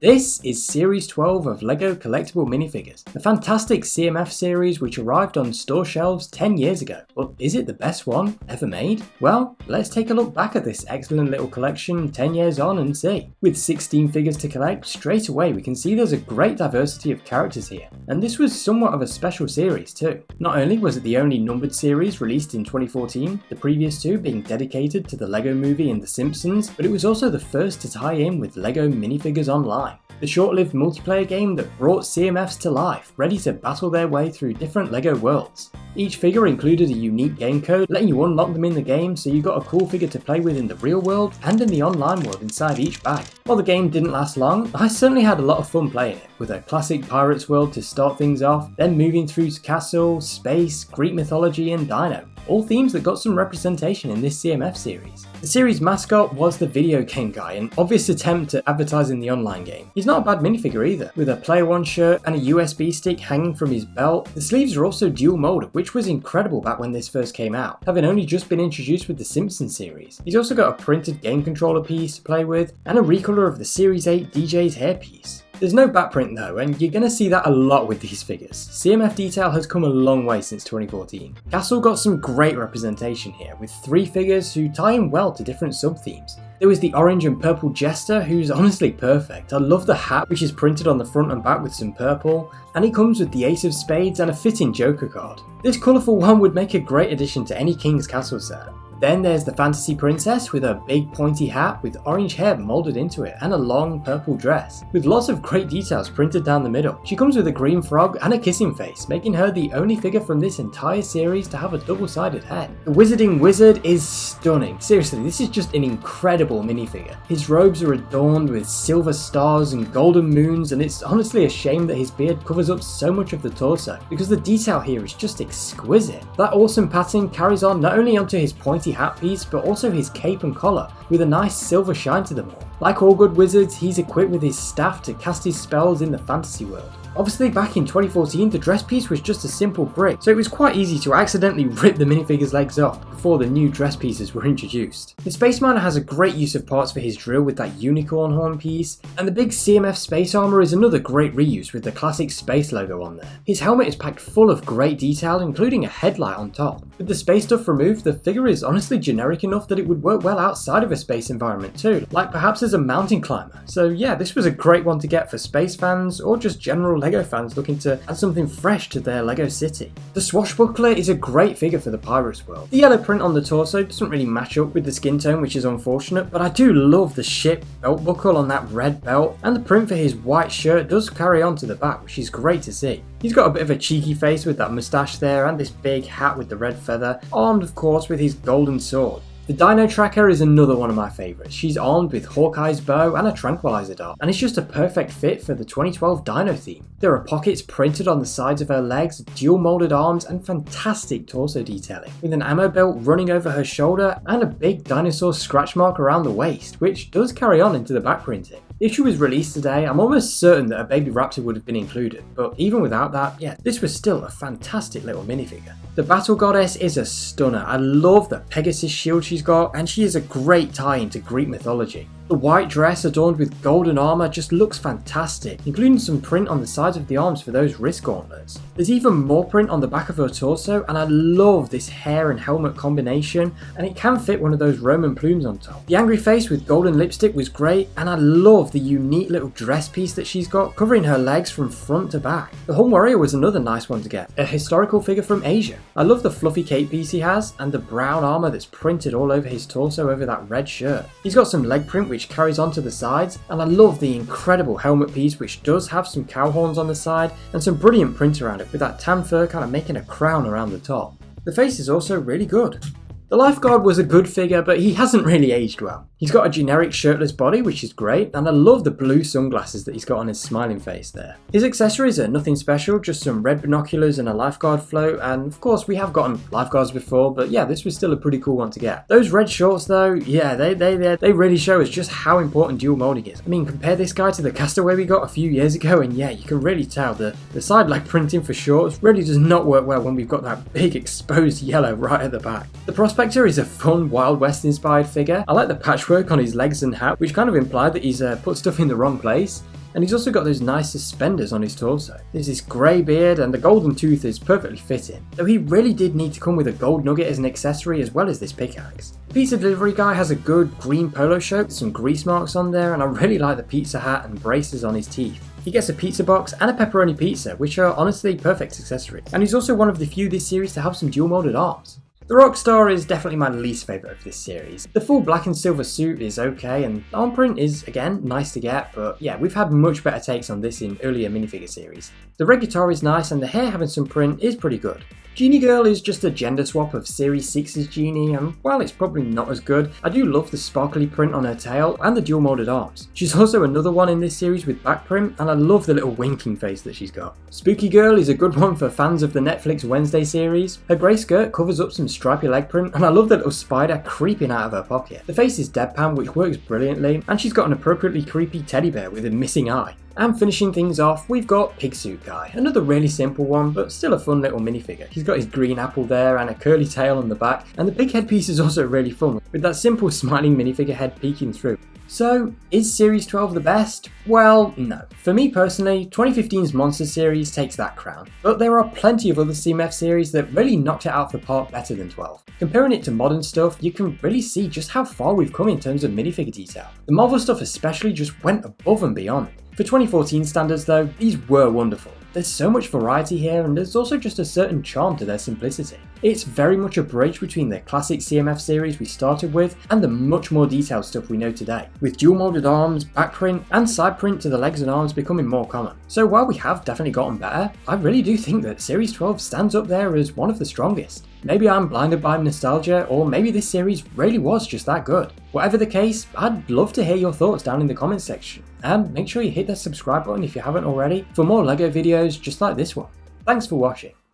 This is Series 12 of LEGO Collectible Minifigures, a fantastic CMF series which arrived on store shelves 10 years ago. But is it the best one ever made? Well, let's take a look back at this excellent little collection 10 years on and see. With 16 figures to collect, straight away we can see there's a great diversity of characters here, and this was somewhat of a special series too. Not only was it the only numbered series released in 2014, the previous two being dedicated to the LEGO Movie and The Simpsons, but it was also the first to tie in with LEGO Minifigures Online, the short-lived multiplayer game that brought CMFs to life, ready to battle their way through different LEGO worlds. Each figure included a unique game code, letting you unlock them in the game, so you got a cool figure to play with in the real world and in the online world inside each bag. While the game didn't last long, I certainly had a lot of fun playing it, with a classic pirates world to start things off, then moving through castle, space, Greek mythology and Dino. All themes that got some representation in this CMF series. The series mascot was the video game guy, an obvious attempt at advertising the online game. He's not a bad minifigure either, with a Player One shirt and a USB stick hanging from his belt. The sleeves are also dual molded, which was incredible back when this first came out, having only just been introduced with the Simpsons series. He's also got a printed game controller piece to play with, and a recolor of the Series 8 DJ's hairpiece. There's no backprint though, and you're going to see that a lot with these figures. CMF detail has come a long way since 2014. Castle got some great representation here, with 3 figures who tie in well to different sub-themes. There was the orange and purple jester, who's honestly perfect. I love the hat, which is printed on the front and back with some purple, and he comes with the ace of spades and a fitting joker card. This colourful one would make a great addition to any King's Castle set. Then there's the fantasy princess with a big pointy hat with orange hair moulded into it and a long purple dress, with lots of great details printed down the middle. She comes with a green frog and a kissing face, making her the only figure from this entire series to have a double-sided head. The Wizarding Wizard is stunning. Seriously, this is just an incredible minifigure. His robes are adorned with silver stars and golden moons, and it's honestly a shame that his beard covers up so much of the torso, because the detail here is just exquisite. That awesome pattern carries on not only onto his pointy hat piece, but also his cape and collar, with a nice silver shine to them all. Like all good wizards, he's equipped with his staff to cast his spells in the fantasy world. Obviously back in 2014 the dress piece was just a simple brick, so it was quite easy to accidentally rip the minifigure's legs off before the new dress pieces were introduced. The Space Miner has a great use of parts for his drill with that unicorn horn piece, and the big CMF space armor is another great reuse with the classic space logo on there. His helmet is packed full of great detail, including a headlight on top. With the space stuff removed, the figure is honestly generic enough that it would work well outside of a space environment too, like perhaps as a mountain climber. So yeah, this was a great one to get for space fans or just general LEGO fans looking to add something fresh to their LEGO city. The Swashbuckler is a great figure for the Pirates world. The yellow print on the torso doesn't really match up with the skin tone, which is unfortunate, but I do love the ship belt buckle on that red belt, and the print for his white shirt does carry on to the back, which is great to see. He's got a bit of a cheeky face with that moustache there and this big hat with the red feather, armed of course with his golden sword. The Dino Tracker is another one of my favourites. She's armed with Hawkeye's bow and a tranquilizer dart, and it's just a perfect fit for the 2012 Dino theme. There are pockets printed on the sides of her legs, dual moulded arms and fantastic torso detailing, with an ammo belt running over her shoulder and a big dinosaur scratch mark around the waist, which does carry on into the back printing. If she was released today, I'm almost certain that a baby raptor would have been included, but even without that, yeah, this was still a fantastic little minifigure. The Battle Goddess is a stunner. I love the Pegasus shield she's got, and she is a great tie into Greek mythology. The white dress adorned with golden armour just looks fantastic, including some print on the sides of the arms for those wrist gauntlets. There's even more print on the back of her torso, and I love this hair and helmet combination, and it can fit one of those Roman plumes on top. The angry face with golden lipstick was great, and I love the unique little dress piece that she's got, covering her legs from front to back. The Hun Warrior was another nice one to get, a historical figure from Asia. I love the fluffy cape piece he has, and the brown armour that's printed all over his torso over that red shirt. He's got some leg print which carries on to the sides, and I love the incredible helmet piece which does have some cow horns on the side and some brilliant print around it, with that tan fur kind of making a crown around the top. The face is also really good. The lifeguard was a good figure, but he hasn't really aged well. He's got a generic shirtless body, which is great, and I love the blue sunglasses that he's got on his smiling face there. His accessories are nothing special, just some red binoculars and a lifeguard float, and of course we have gotten lifeguards before, but yeah, this was still a pretty cool one to get. Those red shorts though, yeah, they really show us just how important dual molding is. I mean, compare this guy to the Castaway we got a few years ago, and yeah, you can really tell the side leg printing for shorts really does not work well when we've got that big exposed yellow right at the back. The Prospector is a fun Wild West inspired figure. I like the patchwork on his legs and hat, which kind of implied that he's put stuff in the wrong place. and he's also got those nice suspenders on his torso. There's this grey beard and the golden tooth is perfectly fitting, though he really did need to come with a gold nugget as an accessory as well as this pickaxe. The pizza delivery guy has a good green polo shirt with some grease marks on there, and I really like the pizza hat and braces on his teeth. He gets a pizza box and a pepperoni pizza, which are honestly perfect accessories, and he's also one of the few this series to have some dual molded arms. The Rockstar is definitely my least favourite of this series. The full black and silver suit is okay, and the arm print is, again, nice to get, but yeah, we've had much better takes on this in earlier minifigure series. The red guitar is nice, and the hair having some print is pretty good. Genie Girl is just a gender swap of Series 6's Genie, and while it's probably not as good, I do love the sparkly print on her tail and the dual molded arms. She's also another one in this series with back print, and I love the little winking face that she's got. Spooky Girl is a good one for fans of the Netflix Wednesday series. Her grey skirt covers up some stripy leg print, and I love the little spider creeping out of her pocket. The face is deadpan, which works brilliantly, and she's got an appropriately creepy teddy bear with a missing eye. And finishing things off, we've got Pig Suit Guy, another really simple one, but still a fun little minifigure. He's got his green apple there and a curly tail on the back, and the pig headpiece is also really fun, with that simple smiling minifigure head peeking through. So, is Series 12 the best? Well, no. For me personally, 2015's Monsters series takes that crown, but there are plenty of other CMF series that really knocked it out of the park better than 12. Comparing it to modern stuff, you can really see just how far we've come in terms of minifigure detail. The Marvel stuff especially just went above and beyond. For 2014 standards though, these were wonderful. There's so much variety here, and there's also just a certain charm to their simplicity. It's very much a bridge between the classic CMF series we started with and the much more detailed stuff we know today, with dual molded arms, back print and side print to the legs and arms becoming more common. So while we have definitely gotten better, I really do think that Series 12 stands up there as one of the strongest. Maybe I'm blinded by nostalgia, or maybe this series really was just that good. Whatever the case, I'd love to hear your thoughts down in the comments section, and make sure you hit that subscribe button if you haven't already for more LEGO videos just like this one. Thanks for watching.